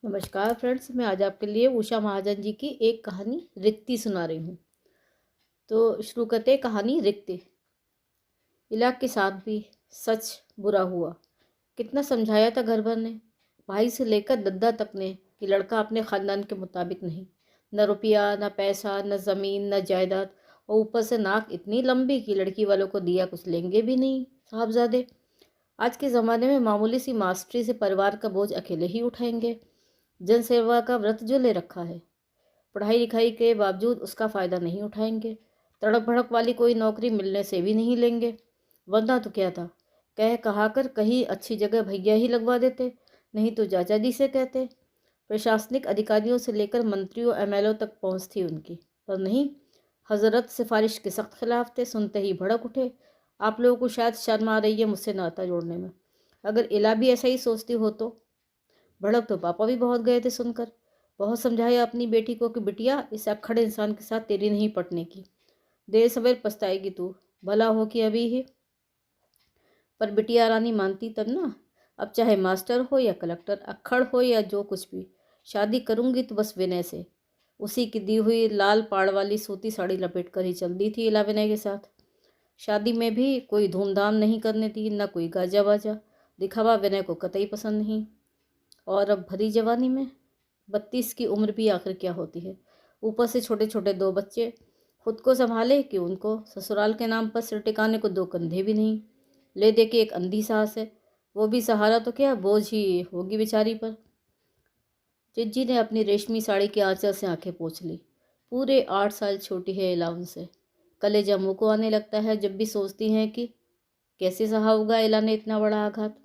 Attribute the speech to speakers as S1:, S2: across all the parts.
S1: नमस्कार फ्रेंड्स, मैं आज आपके लिए उषा महाजन जी की एक कहानी रिक्ति सुना रही हूँ। तो शुरू करते हैं कहानी रिक्ति। इलाक के साथ भी सच बुरा हुआ। कितना समझाया था घर भर ने, भाई से लेकर दद्दा तक ने, कि लड़का अपने ख़ानदान के मुताबिक नहीं। न रुपया, न पैसा, न ज़मीन, न जायदाद, और ऊपर से नाक इतनी लंबी कि लड़की वालों को दिया कुछ लेंगे भी नहीं साहबजादे। आज के ज़माने में मामूली सी मास्टरी से परिवार का बोझ अकेले ही उठाएंगे। जनसेवा का व्रत जो ले रखा है, पढ़ाई लिखाई के बावजूद उसका फ़ायदा नहीं उठाएंगे। तड़क भड़क वाली कोई नौकरी मिलने से भी नहीं लेंगे। वरना तो क्या था, कह कहा कर कहीं अच्छी जगह भैया ही लगवा देते, नहीं तो चाचा जी से कहते। प्रशासनिक अधिकारियों से लेकर मंत्रियों एमएलओ तक पहुंच थी उनकी, पर नहीं। हजरत सिफारिश के सख्त खिलाफ थे, सुनते ही भड़क उठे। आप लोगों को शायद शर्म आ रही है मुझसे नाता जोड़ने में। अगर इला भी ऐसा ही सोचती हो तो। भड़क तो पापा भी बहुत गए थे सुनकर। बहुत समझाया अपनी बेटी को कि बिटिया, इस अक्खड़ इंसान के साथ तेरी नहीं पटने की। देर सवेर पछताएगी तू, भला हो कि अभी ही। पर बिटिया रानी मानती तब ना। अब चाहे मास्टर हो या कलेक्टर, अक्खड़ हो या जो कुछ भी, शादी करूंगी तो बस विनय से। उसी की दी हुई लाल पाड़ वाली सूती साड़ी लपेट कर ही चल दी थी इला विनय के साथ। शादी में भी कोई धूमधाम नहीं करने दी, न कोई गाजा बाजा। दिखावा विनय को कतई पसंद नहीं। और अब भरी जवानी में, 32 की उम्र भी आखिर क्या होती है। ऊपर से छोटे छोटे दो बच्चे, खुद को संभाले कि उनको। ससुराल के नाम पर सिर टिकाने को दो कंधे भी नहीं। ले दे के एक अंधी सास है, वो भी सहारा तो क्या बोझ ही होगी बेचारी पर। जिज्जी ने अपनी रेशमी साड़ी के आंचल से आंखें पोंछ ली। पूरे 8 साल छोटी है इला उनसे। कलेजा मुँह को आने लगता है जब भी सोचती हैं कि कैसे सहा होगा इला ने इतना बड़ा आघात।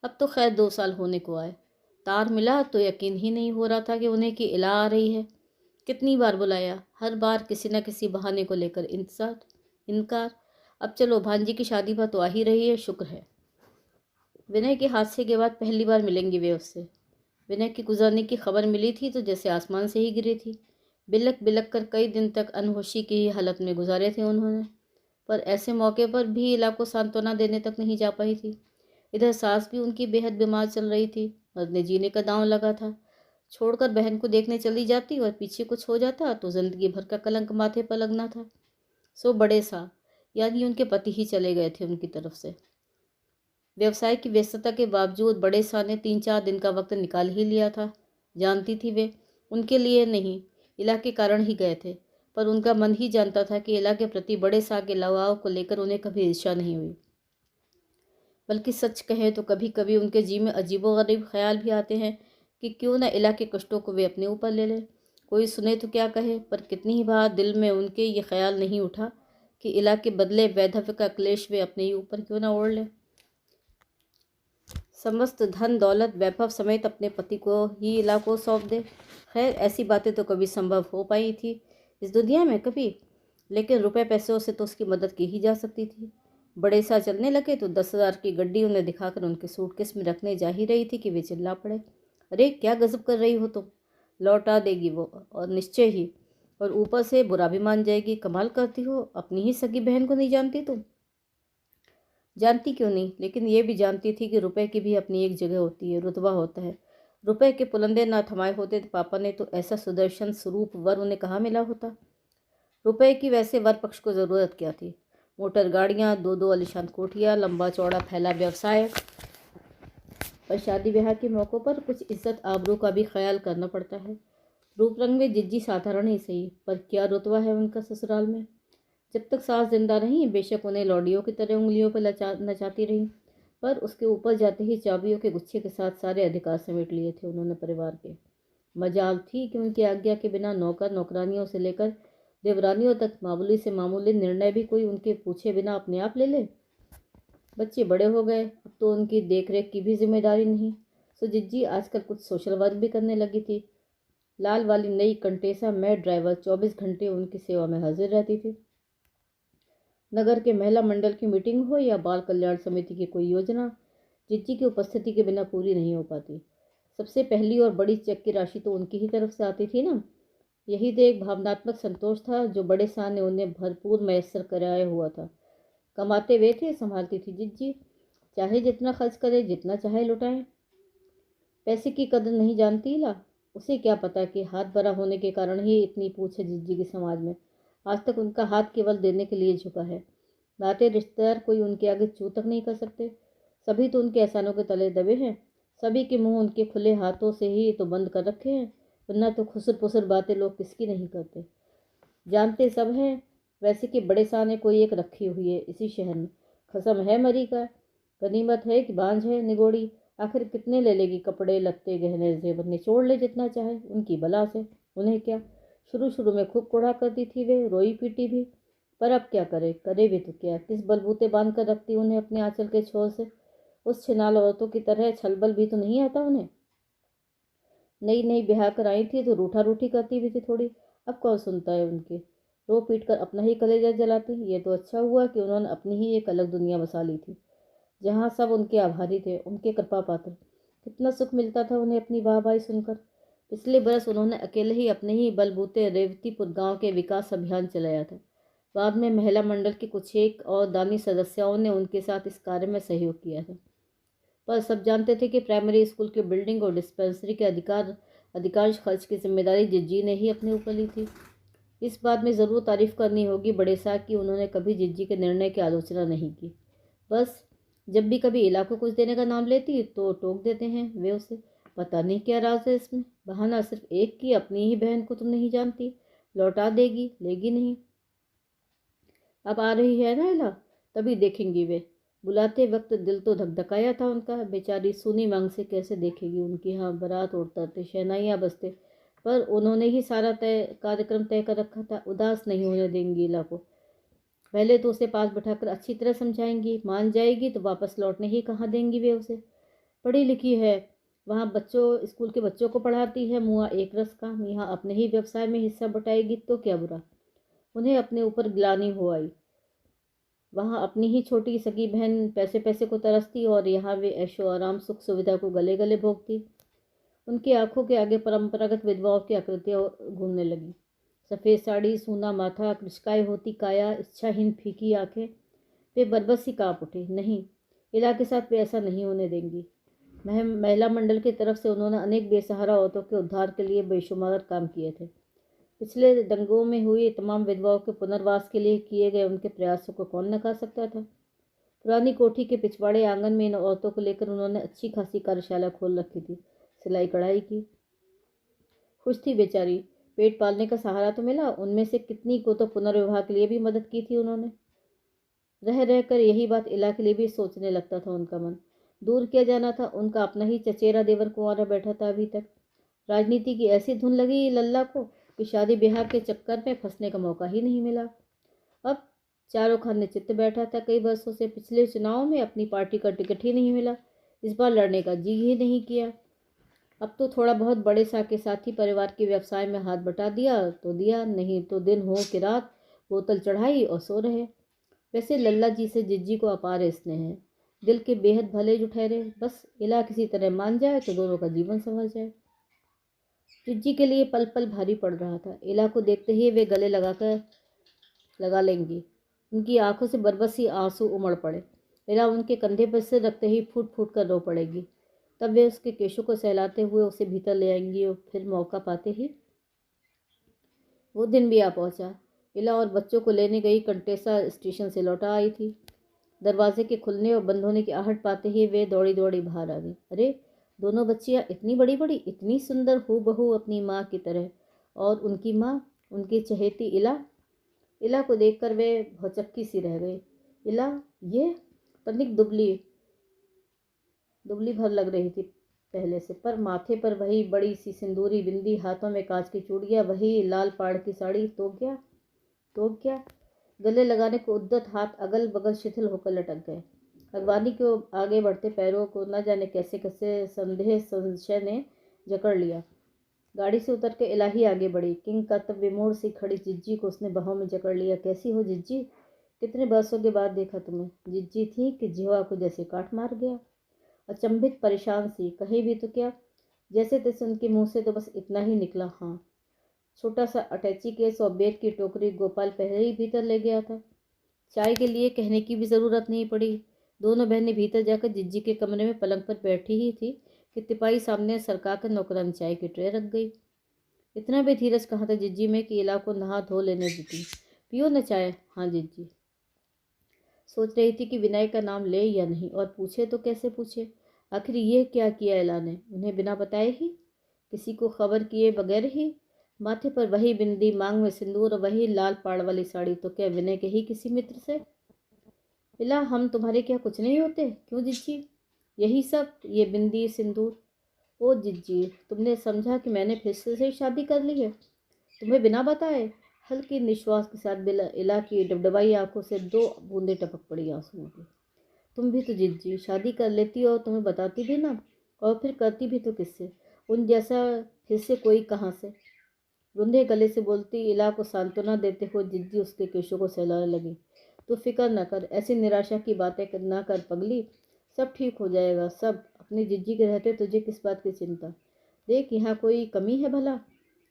S1: अब तो खैर 2 साल होने को आए। तार मिला तो यकीन ही नहीं हो रहा था कि उन्हें की इला आ रही है। कितनी बार बुलाया, हर बार किसी न किसी बहाने को लेकर इंतजार, इनकार। अब चलो भांजी की शादी पर तो आ ही रही है, शुक्र है। विनय के हादसे के बाद पहली बार मिलेंगी वे उससे। विनय की गुजरने की खबर मिली थी तो जैसे आसमान से ही गिरी थी। बिलक बिलक कर कई दिन तक अनहोशी की ही हालत में गुजारे थे उन्होंने। पर ऐसे मौके पर भी इला को सांत्वना देने तक नहीं जा पाई थी। इधर सास भी उनकी बेहद बीमार चल रही थी। मरने जीने का दांव लगा था। छोड़कर बहन को देखने चली जाती और पीछे कुछ हो जाता तो जिंदगी भर का कलंक माथे पर लगना था। सो बड़े सा, यानी उनके पति ही चले गए थे उनकी तरफ से। व्यवसाय की व्यस्तता के बावजूद बड़े शाह ने 3-4 दिन का वक्त निकाल ही लिया था। जानती थी वे उनके लिए नहीं, इला के कारण ही गए थे। पर उनका मन ही जानता था कि इला के प्रति बड़े शाह के लगाव को लेकर उन्हें कभी ईर्ष्या नहीं हुई। बल्कि सच कहें तो कभी कभी उनके जी में अजीबोगरीब ख्याल भी आते हैं कि क्यों न इला के कष्टों को वे अपने ऊपर ले लें। कोई सुने तो क्या कहे, पर कितनी ही बार दिल में उनके ये ख्याल नहीं उठा कि इला के बदले वैधव्य का क्लेश वे अपने ही ऊपर क्यों न ओढ़ लें। समस्त धन दौलत वैभव समेत अपने पति को ही इला को सौंप दे। खैर, ऐसी बातें तो कभी संभव हो पाई थी इस दुनिया में कभी। लेकिन रुपए पैसों से तो उसकी मदद की ही जा सकती थी। बड़े सा चलने लगे तो 10,000 की गड्डी उन्हें दिखाकर उनके सूटकेस में रखने जा ही रही थी कि वे चिल्ला पड़े, अरे क्या गजब कर रही हो तुम। लौटा देगी वो, और निश्चय ही। और ऊपर से बुरा भी मान जाएगी। कमाल करती हो, अपनी ही सगी बहन को नहीं जानती तुम। जानती क्यों नहीं, लेकिन ये भी जानती थी कि रुपए की भी अपनी एक जगह होती है, रुतबा होता है। रुपए के पुलंदे ना थमाए होते तो पापा ने तो ऐसा सुदर्शन स्वरूप वर उन्हें कहाँ मिला होता। रुपए की वैसे वर पक्ष को ज़रूरत क्या थी। मोटर गाड़ियाँ, दो दो आलीशान कोठियाँ, लंबा चौड़ा फैला व्यवसाय। पर शादी ब्याह के मौक़ों पर कुछ इज्जत आबरू का भी ख्याल करना पड़ता है। रूप रंग में जिज्जी साधारण ही सही, पर क्या रुतबा है उनका ससुराल में। जब तक सास जिंदा रहीं, बेशक उन्हें लौडियों की तरह उंगलियों पर नचाती रहीं, पर उसके ऊपर जाते ही चाबियों के गुच्छे के साथ सारे अधिकार समेट लिए थे उन्होंने परिवार के। मजाल थी कि उनकी आज्ञा के बिना नौकर नौकरानियों से लेकर देवरानियों तक मामूली से मामूली निर्णय भी कोई उनके पूछे बिना अपने आप ले ले। बच्चे बड़े हो गए, अब तो उनकी देखरेख की भी जिम्मेदारी नहीं। सो जिज्जी आजकल कुछ सोशल वर्क भी करने लगी थी। लाल वाली नई कंटेसा मैड ड्राइवर 24 घंटे उनकी सेवा में हाजिर रहती थी। नगर के महिला मंडल की मीटिंग हो या बाल कल्याण समिति की कोई योजना, जिज्जी की उपस्थिति के बिना पूरी नहीं हो पाती। सबसे पहली और बड़ी चेक की राशि तो उनकी ही तरफ से आती थी ना। यही तो एक भावनात्मक संतोष था जो बड़े शाह ने उन्हें भरपूर मैसर कराया हुआ था। कमाते वे थे, संभालती थी जिज्जी। चाहे जितना खर्च करे, जितना चाहे लुटाए। पैसे की कदर नहीं जानती इला। उसे क्या पता कि हाथ भरा होने के कारण ही इतनी पूछ है जिज्जी के समाज में। आज तक उनका हाथ केवल देने के लिए झुका है। नाते रिश्तेदार कोई उनके आगे चू तक नहीं कर सकते। सभी तो उनके एहसानों के तले दबे हैं। सभी के मुंह उनके खुले हाथों से ही तो बंद कर रखे हैं, वरना तो खुसर पुसर बातें लोग किसकी नहीं करते। जानते सब हैं वैसे कि बड़े शाह ने कोई एक रखी हुई है इसी शहर में। खसम है मरी का, गनीमत है कि बांझ है निगोड़ी। आखिर कितने ले लेगी, कपड़े लत्ते गहने जेवर निचोड़ ले जितना चाहे, उनकी बला से उन्हें क्या। शुरू शुरू में खूब कोढ़ा करती थी वे, रोई पीटी भी। पर अब क्या करे, करे भी तो क्या, किस बलबूते बांध कर रखती उन्हें अपने आंचल के छोर से। उस छिनाल औरतों की तरह छलबल भी तो नहीं आता उन्हें। नई नई ब्याह कर आई थी तो रूठा रूठी करती भी थी थोड़ी। अब कौन सुनता है उनके। रो पीट कर अपना ही कलेजा जलाती। ये तो अच्छा हुआ कि उन्होंने अपनी ही एक अलग दुनिया बसा ली थी, जहाँ सब उनके आभारी थे, उनके कृपा पात्र। कितना सुख मिलता था उन्हें अपनी वाहवाही सुनकर। पिछले बरस उन्होंने अकेले ही अपने ही बलबूते रेवतीपुर गांव के विकास अभियान चलाया था। बाद में महिला मंडल की कुछ एक और दानी सदस्याओं ने उनके साथ इस कार्य में सहयोग किया था। पर सब जानते थे कि प्राइमरी स्कूल की बिल्डिंग और डिस्पेंसरी के अधिकांश खर्च की जिम्मेदारी जिज्जी ने ही अपने ऊपर ली थी। इस बात में ज़रूर तारीफ करनी होगी बड़े साहब की, उन्होंने कभी जिज्जी के निर्णय की आलोचना नहीं की। बस जब भी कभी इला को कुछ देने का नाम लेती तो टोक देते हैं वे उसे। पता नहीं क्या राज है इसमें। बहाना सिर्फ एक की, अपनी ही बहन को तुम नहीं जानती, लौटा देगी, लेगी नहीं। अब आ रही है ना इला, तभी देखेंगी वे। बुलाते वक्त दिल तो धकधकाया था उनका। बेचारी सुनी मांग से कैसे देखेगी उनकी यहाँ बारात उड़ते शहनाइयाँ बजते। पर उन्होंने ही सारा कार्यक्रम तय कर रखा था। उदास नहीं होने देंगी इला को। पहले तो उसे पास बिठाकर अच्छी तरह समझाएंगी, मान जाएगी तो वापस लौटने ही कहाँ देंगी वे उसे। पढ़ी लिखी है, वहाँ बच्चों स्कूल के बच्चों को पढ़ाती है, मुआ एक रस का। यहाँ अपने ही व्यवसाय में हिस्सा बटाएगी तो क्या बुरा। उन्हें अपने ऊपर ग्लानि हो आई। वहाँ अपनी ही छोटी सगी बहन पैसे पैसे को तरसती और यहाँ वे ऐशो आराम सुख सुविधा को गले गले भोगती। उनकी आंखों के आगे परंपरागत विधवाओं की आकृतियाँ घूमने लगी। सफ़ेद साड़ी, सूना माथा, कृष्काय होती काया, इच्छाहीन फीकी आंखें। वे बरबस ही काँप उठे। नहीं, इला के साथ वे ऐसा नहीं होने देंगी। महिला मंडल की तरफ से उन्होंने अनेक बेसहारा औरतों के उद्धार के लिए बेशुमार काम किए थे। पिछले दंगों में हुई तमाम विधवाओं के पुनर्वास के लिए किए गए उनके प्रयासों को कौन नकार सकता था। पुरानी कोठी के पिछवाड़े आंगन में इन औरतों को लेकर उन्होंने अच्छी खासी कार्यशाला खोल रखी थी। सिलाई कढ़ाई की। खुश थी बेचारी, पेट पालने का सहारा तो मिला। उनमें से कितनी को तो पुनर्विवाह के लिए भी मदद की थी उन्होंने। रह रह कर यही बात इला के लिए भी सोचने लगता था उनका मन। दूर किया जाना था, उनका अपना ही चचेरा देवर कुंवारा बैठा था अभी तक। राजनीति की ऐसी धुन लगी लल्ला को कि शादी ब्याह के चक्कर में फंसने का मौका ही नहीं मिला। अब चारों खाने चित्त बैठा था कई वर्षों से। पिछले चुनाव में अपनी पार्टी का टिकट ही नहीं मिला, इस बार लड़ने का जी ही नहीं किया। अब तो थोड़ा बहुत बड़े सा के साथी परिवार के व्यवसाय में हाथ बटा दिया तो दिया, नहीं तो दिन हो कि रात बोतल चढ़ाई और सो रहे। वैसे लल्ला जी से जिज्जी को अपार स्नेह है, दिल के बेहद भले जो ठहरे। बस इला किसी तरह मान जाए तो दोनों का जीवन संवर जाए। जिज्जी के लिए पल पल भारी पड़ रहा था। इला को देखते ही वे गले लगा लेंगी। उनकी आंखों से बरबसी आंसू उमड़ पड़े। इला उनके कंधे पर सिर रखते ही फूट फूट कर रो पड़ेगी। तब वे उसके केशों को सहलाते हुए उसे भीतर ले आएंगी और फिर मौका पाते ही वो दिन भी आ पहुंचा। इला और बच्चों को लेने गई कंटेसा स्टेशन से लौटा आई थी। दरवाजे के खुलने और बंद होने की आहट पाते ही वे दौड़ी दौड़ी बाहर आ गई। अरे, दोनों बच्चियां इतनी बड़ी बड़ी, इतनी सुंदर, हूबहू अपनी माँ की तरह। और उनकी माँ, उनकी चहेती इला। इला को देखकर वे भौचक्की सी रह गई। इला, ये तनिक दुबली दुबली भर लग रही थी पहले से, पर माथे पर वही बड़ी सी सिंदूरी बिंदी, हाथों में कांच की चूड़ियाँ, वही लाल पाड़ की साड़ी। तो क्या गले लगाने को उद्यत हाथ अगल बगल शिथिल होकर लटक गए। अगवानी को आगे बढ़ते पैरों को न जाने कैसे कैसे संशय ने जकड़ लिया। गाड़ी से उतर के इलाही आगे बढ़ी। किंग कर्तव्य विमूढ़ सी खड़ी जिज्जी को उसने बाहों में जकड़ लिया। कैसी हो जिज्जी, कितने बरसों के बाद देखा तुम्हें। जिज्जी थी कि जिह्वा को जैसे काट मार गया। अचंभित परेशान सी, कहीं भी तो क्या। जैसे तैसे उनके मुंह से तो बस इतना ही निकला, हाँ। छोटा सा अटैची केस और बेत की टोकरी गोपाल पहले ही भीतर ले गया था। चाय के लिए कहने की भी ज़रूरत नहीं पड़ी। दोनों बहनें भीतर जाकर जिज्जी के कमरे में पलंग पर बैठी ही थी कि तिपाही सामने सरका कर नौकरानी चाय की ट्रे रख गई। इतना भी धीरज कहाँ था जिज्जी में कि इला को नहा धो लेने देती। पियो न चाय? हाँ जिज्जी। सोच रही थी कि विनय का नाम ले या नहीं, और पूछे तो कैसे पूछे। आखिर ये क्या किया इला ने, उन्हें बिना बताए ही, किसी को खबर किए बगैर ही। माथे पर वही बिंदी, मांग में सिंदूर और वही लाल पाड़ वाली साड़ी, तो क्या विनय के ही किसी मित्र से? इला, हम तुम्हारे क्या कुछ नहीं होते? क्यों जिज्जी? यही सब, ये बिंदी सिंदूर। ओ जिज्जी, तुमने समझा कि मैंने फिर से शादी कर ली है, तुम्हें बिना बताए? हल्के निश्वास के साथ इला की डबडबाई आंखों से 2 बूंदें टपक पड़ी आंसुओं की। तुम भी तो जिज्जी शादी कर लेती और तुम्हें बताती भी ना, और फिर करती भी तो किससे? उन जैसा फिर से कोई कहाँ से? रुंधे गले से बोलती इला को सांत्वना देते हुए जिज्जी उसके केशों को सहलाने लगी। तू फिक्र न कर, ऐसी निराशा की बातें ना कर पगली, सब ठीक हो जाएगा सब। अपनी जिज्जी के रहते तुझे किस बात की चिंता? देख, यहाँ कोई कमी है भला?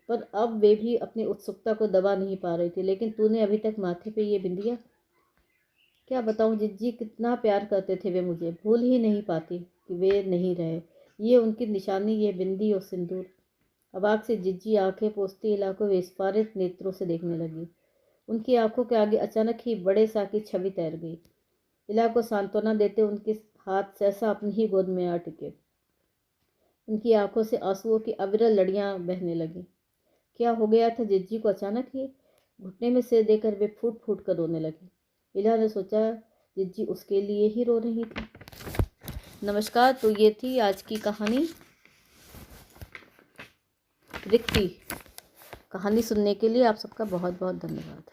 S1: पर अब वे भी अपनी उत्सुकता को दबा नहीं पा रही थी। लेकिन तूने अभी तक माथे पे ये बिंदिया? क्या बताऊं जिज्जी, कितना प्यार करते थे वे मुझे, भूल ही नहीं पाती कि वे नहीं रहे। ये उनकी निशानी, ये बिंदी और सिंदूर। अबाक से जिज्जी आंखें पोंछती इला को विस्फारित नेत्रों से देखने लगी। उनकी आंखों के आगे अचानक ही बड़े सा की छवि तैर गई। इला को सांत्वना देते उनके हाथ सहसा अपनी ही गोद में आ टिके। उनकी आंखों से आंसुओं की अविरल लड़ियां बहने लगी। क्या हो गया था जिज्जी को अचानक ही? घुटने में सिर देकर वे फूट फूट कर रोने लगी। इला ने सोचा जिज्जी उसके लिए ही रो रही थी। नमस्कार, तो ये थी आज की कहानी रिक्ति। कहानी सुनने के लिए आप सबका बहुत बहुत धन्यवाद।